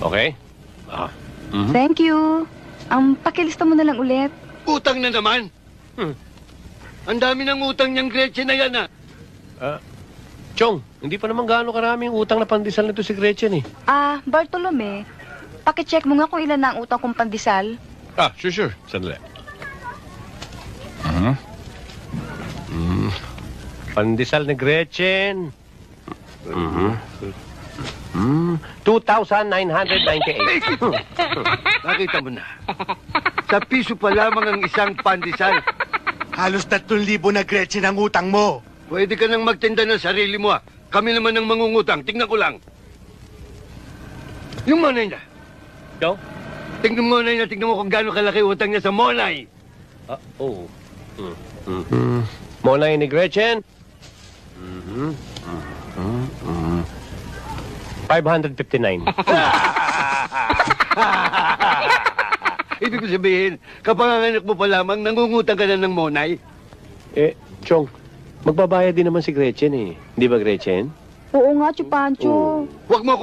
Okay? Thank you. Pakilista mo na lang ulit. Utang na naman. Ang dami ng utang niyang Gretchen na yan, Chong, hindi pa naman gaano karaming utang na pandesal nito si Gretchen eh. Bartolome, pakicheck mo nga kung ilan na ang utang kong pandesal. Sure. Sandali. Pandesal ni Gretchen. 2,998. Nakita mo na. Sa piso pa lamang ang isang pandesal. Halos 3,000 na Gretchen ang utang mo. Pwede ka nang magtinda ng sarili mo, Kami naman ang mangungutang. Tingnan ko lang. Yung monay niya. Ikaw? Tingnan mo na tingnan mo kung gaano kalaki utang niya sa monay. Oo. Monay ni Gretchen? 559. Ibig ko sabihin, kapanganganak mo pa lamang, nangungutang ka na ng monay. Chong, magbabayad din naman si Gretchen eh. Di ba, Gretchen? Oo nga, Chupancho. Huwag mo ako